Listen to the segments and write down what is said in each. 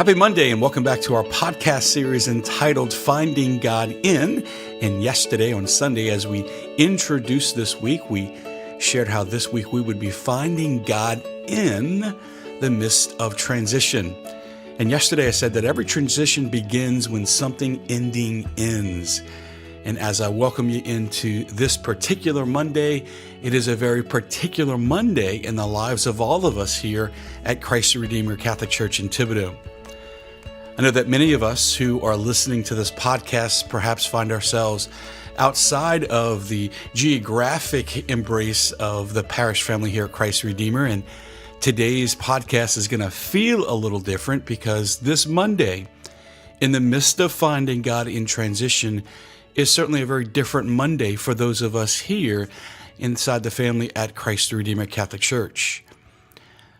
Happy Monday and welcome back to our podcast series entitled Finding God In. And yesterday on Sunday, as we introduced this week, we shared how this week we would be finding God in the midst of transition. And yesterday I said that every transition begins when something ending ends. And as I welcome you into this particular Monday, it is a very particular Monday in the lives of all of us here at Christ the Redeemer Catholic Church in Thibodaux. I know that many of us who are listening to this podcast perhaps find ourselves outside of the geographic embrace of the parish family here at Christ the Redeemer. And today's podcast is going to feel a little different because this Monday, in the midst of finding God in transition, is certainly a very different Monday for those of us here inside the family at Christ the Redeemer Catholic Church.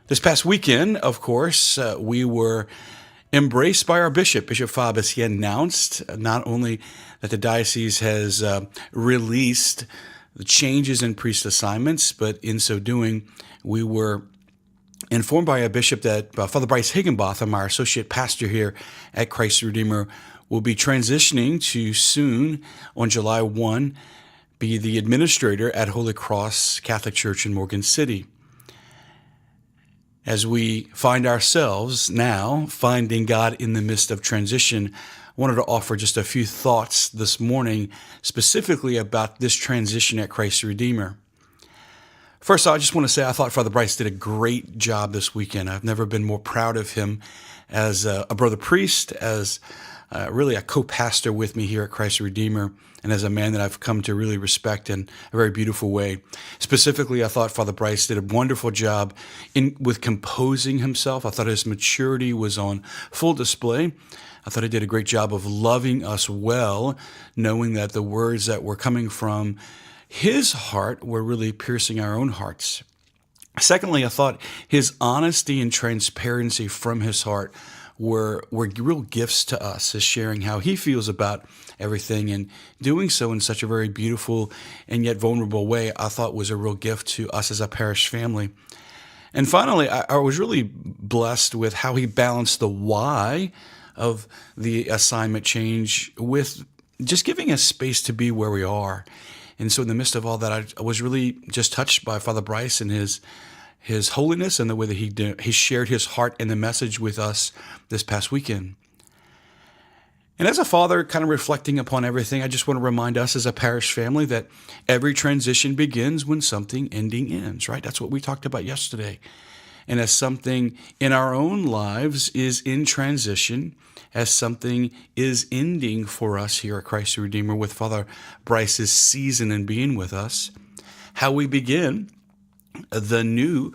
This past weekend, of course, we were embraced by our bishop, Bishop Fabre, as he announced not only that the diocese has released the changes in priest assignments, but in so doing, we were informed by our bishop that Father Bryce Higginbotham, our associate pastor here at Christ the Redeemer, will be transitioning to soon, on July 1, be the administrator at Holy Cross Catholic Church in Morgan City. As we find ourselves now finding God in the midst of transition, I wanted to offer just a few thoughts this morning specifically about this transition at Christ the Redeemer. First, I just want to say I thought Father Bryce did a great job this weekend. I've never been more proud of him as a brother priest, as really a co-pastor with me here at Christ the Redeemer, and as a man that I've come to really respect in a very beautiful way. Specifically, I thought Father Bryce did a wonderful job with composing himself. I thought his maturity was on full display. I thought he did a great job of loving us well, knowing that the words that were coming from his heart were really piercing our own hearts. Secondly, I thought his honesty and transparency from his heart were real gifts to us, as sharing how he feels about everything and doing so in such a very beautiful and yet vulnerable way, I thought was a real gift to us as a parish family. And finally, I was really blessed with how he balanced the why of the assignment change with just giving us space to be where we are. And so in the midst of all that, I was really just touched by Father Bryce and his holiness and the way that he shared his heart and the message with us this past weekend. And as a father, kind of reflecting upon everything, I just want to remind us as a parish family that every transition begins when something ending ends, right? That's what we talked about yesterday. And as something in our own lives is in transition, as something is ending for us here at Christ the Redeemer with Father Bryce's season and being with us, how we begin the new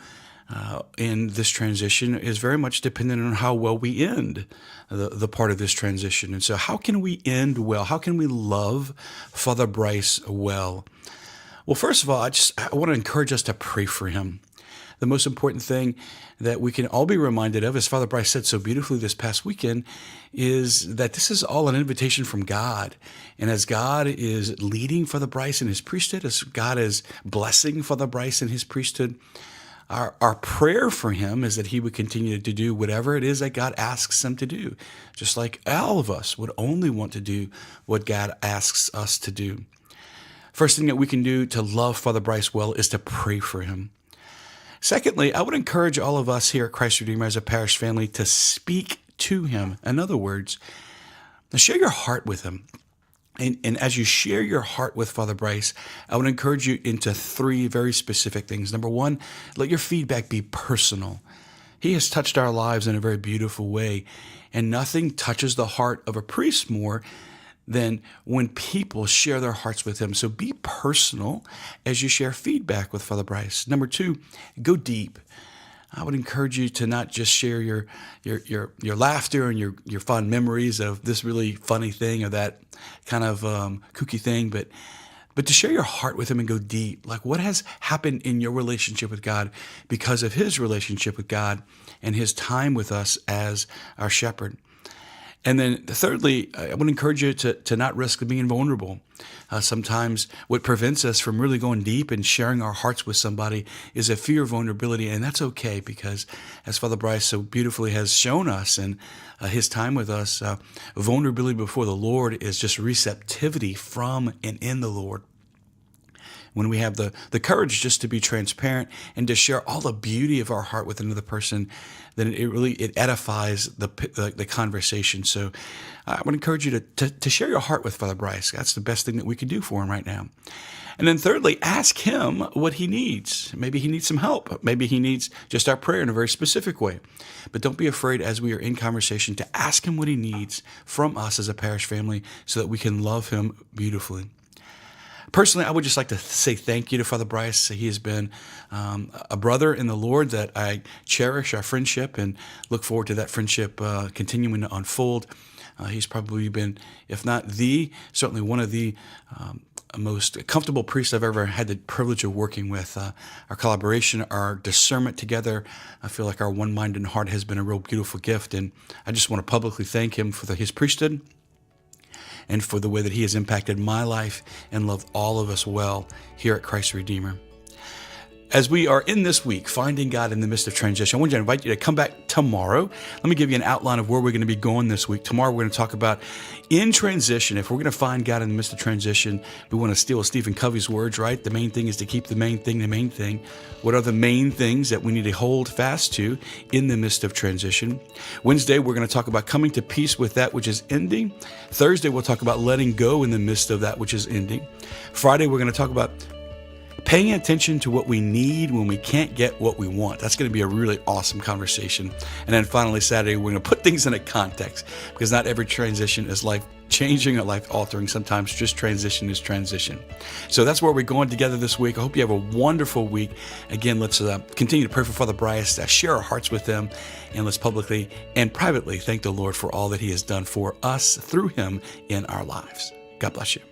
in this transition is very much dependent on how well we end the part of this transition. And so how can we end well? How can we love Father Bryce well? Well, first of all, I want to encourage us to pray for him. The most important thing that we can all be reminded of, as Father Bryce said so beautifully this past weekend, is that this is all an invitation from God. And as God is leading Father Bryce in his priesthood, as God is blessing Father Bryce in his priesthood, our prayer for him is that he would continue to do whatever it is that God asks him to do, just like all of us would only want to do what God asks us to do. First thing that we can do to love Father Bryce well is to pray for him. Secondly, I would encourage all of us here at Christ Redeemer as a parish family to speak to him. In other words, share your heart with him. And as you share your heart with Father Bryce, I would encourage you into three very specific things. Number one, let your feedback be personal. He has touched our lives in a very beautiful way, and nothing touches the heart of a priest more than when people share their hearts with him. So be personal as you share feedback with Father Bryce. Number two, go deep. I would encourage you to not just share your laughter and your fond memories of this really funny thing or that kind of kooky thing, but to share your heart with him and go deep. Like, what has happened in your relationship with God because of his relationship with God and his time with us as our shepherd? And then thirdly, I would encourage you to not risk being vulnerable. Sometimes what prevents us from really going deep and sharing our hearts with somebody is a fear of vulnerability. And that's okay, because as Father Bryce so beautifully has shown us in his time with us, vulnerability before the Lord is just receptivity from and in the Lord. When we have the courage just to be transparent and to share all the beauty of our heart with another person, then it edifies the conversation. So I would encourage you to share your heart with Father Bryce. That's the best thing that we can do for him right now. And then thirdly, ask him what he needs. Maybe he needs some help. Maybe he needs just our prayer in a very specific way. But don't be afraid, as we are in conversation, to ask him what he needs from us as a parish family so that we can love him beautifully. Personally, I would just like to say thank you to Father Bryce. He has been a brother in the Lord that I cherish our friendship and look forward to that friendship continuing to unfold. He's probably been, if not certainly one of the most comfortable priests I've ever had the privilege of working with. Our collaboration, our discernment together, I feel like our one-minded heart has been a real beautiful gift. And I just want to publicly thank him for his priesthood and for the way that he has impacted my life and loved all of us well here at Christ the Redeemer. As we are in this week, finding God in the midst of transition, I want to invite you to come back tomorrow. Let me give you an outline of where we're going to be going this week. Tomorrow, we're going to talk about in transition. If we're going to find God in the midst of transition, we want to steal Stephen Covey's words, right? The main thing is to keep the main thing the main thing. What are the main things that we need to hold fast to in the midst of transition? Wednesday, we're going to talk about coming to peace with that which is ending. Thursday, we'll talk about letting go in the midst of that which is ending. Friday, we're going to talk about paying attention to what we need when we can't get what we want. That's going to be a really awesome conversation. And then finally, Saturday, we're going to put things in a context, because not every transition is life-changing or life-altering. Sometimes just transition is transition. So that's where we're going together this week. I hope you have a wonderful week. Again, let's continue to pray for Father Bryce, share our hearts with him, and let's publicly and privately thank the Lord for all that he has done for us through him in our lives. God bless you.